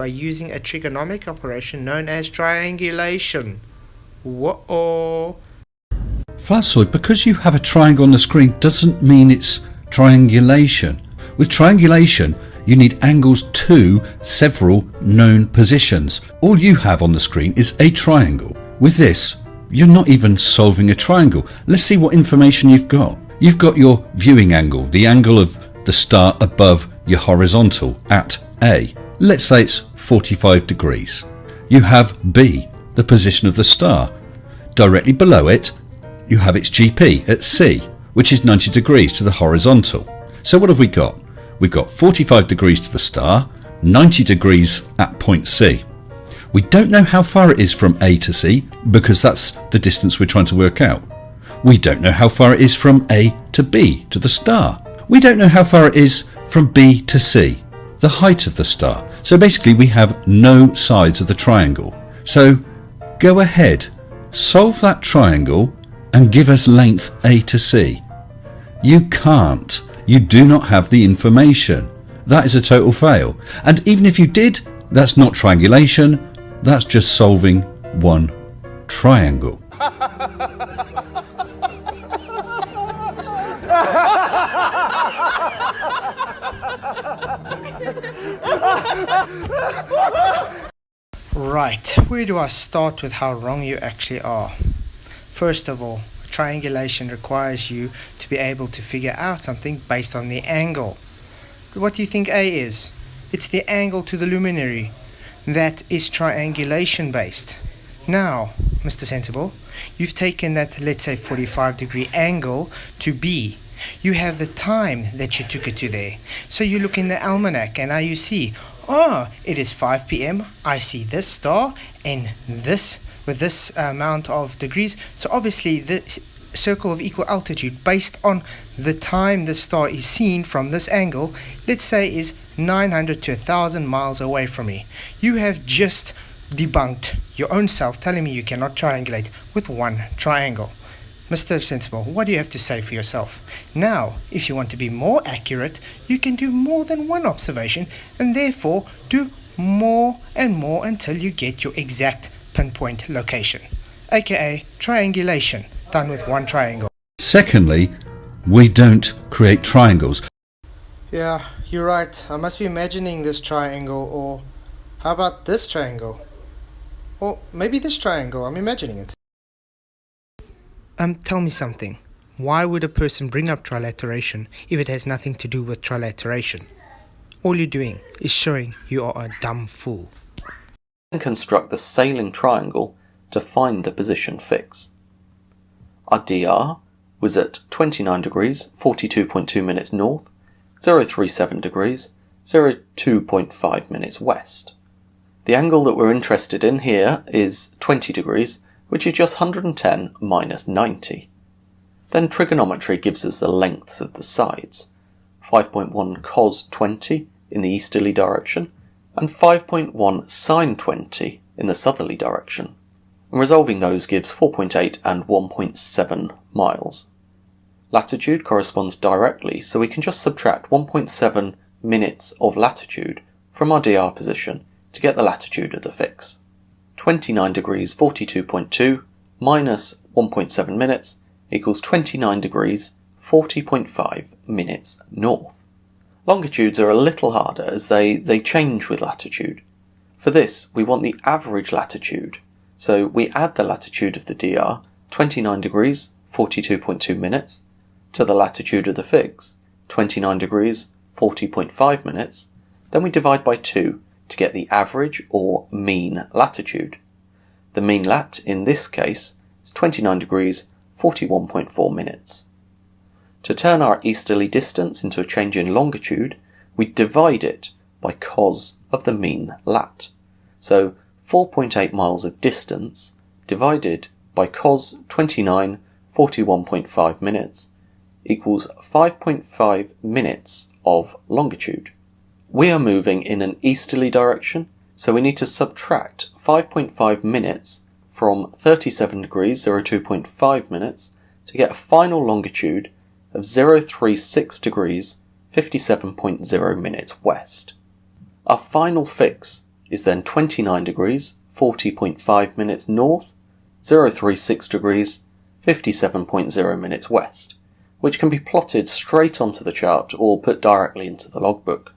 by using a trigonometric operation known as triangulation. Whoa! Farsoid, because you have a triangle on the screen doesn't mean it's triangulation. With triangulation, you need angles to several known positions. All you have on the screen is a triangle. With this, you're not even solving a triangle. Let's see what information you've got. You've got your viewing angle, the angle of the star above your horizontal at A. Let's say it's 45 degrees. You have B, the position of the star. Directly below it, you have its GP at C, which is 90 degrees to the horizontal. So what have we got? We've got 45 degrees to the star, 90 degrees at point C. We don't know how far it is from A to C because that's the distance we're trying to work out. We don't know how far it is from A to B to the star. We don't know how far it is from B to C, the height of the star. So basically we have no sides of the triangle. So go ahead, solve that triangle and give us length A to C. You can't. You do not have the information. That is a total fail. And even if you did, that's not triangulation. That's just solving one triangle. Right, where do I start with how wrong you actually are? First of all, triangulation requires you to be able to figure out something based on the angle. What do you think A is? It's the angle to the luminary. That is triangulation based. Now, Mr. Sensible, you've taken that, let's say, 45-degree angle to B. You have the time that you took it to there. So you look in the almanac and now you see, it is 5 p.m. I see this star and this with this amount of degrees. So obviously the circle of equal altitude based on the time the star is seen from this angle, let's say is 900 to 1,000 miles away from me. You have just debunked your own self telling me you cannot triangulate with one triangle. Mr. Sensible, what do you have to say for yourself? Now, if you want to be more accurate, you can do more than one observation and therefore do more and more until you get your exact pinpoint location, aka triangulation, done with one triangle. Secondly, we don't create triangles. Yeah, you're right. I must be imagining this triangle, or how about this triangle? Or maybe this triangle, I'm imagining it. Tell me something. Why would a person bring up trilateration if it has nothing to do with trilateration? All you're doing is showing you are a dumb fool. Construct the sailing triangle to find the position fix. Our DR was at 29 degrees, 42.2 minutes north, 037 degrees, 02.5 minutes west. The angle that we're interested in here is 20 degrees, which is just 110 minus 90. Then trigonometry gives us the lengths of the sides, 5.1 cos 20 in the easterly direction, and 5.1 sine 20 in the southerly direction. And resolving those gives 4.8 and 1.7 miles. Latitude corresponds directly, so we can just subtract 1.7 minutes of latitude from our DR position to get the latitude of the fix. 29 degrees 42.2 minus 1.7 minutes equals 29 degrees 40.5 minutes north. Longitudes are a little harder as they change with latitude. For this, we want the average latitude, so we add the latitude of the DR, 29 degrees 42.2 minutes, to the latitude of the fix, 29 degrees 40.5 minutes, then we divide by 2 to get the average or mean latitude. The mean lat in this case is 29 degrees 41.4 minutes. To turn our easterly distance into a change in longitude, we divide it by cos of the mean lat. So 4.8 miles of distance divided by cos 29 41.5 minutes equals 5.5 minutes of longitude. We are moving in an easterly direction, so we need to subtract 5.5 minutes from 37 degrees 02.5 minutes to get a final longitude of 036 degrees 57.0 minutes west. Our final fix is then 29 degrees, 40.5 minutes north, 036 degrees, 57.0 minutes west, which can be plotted straight onto the chart or put directly into the logbook.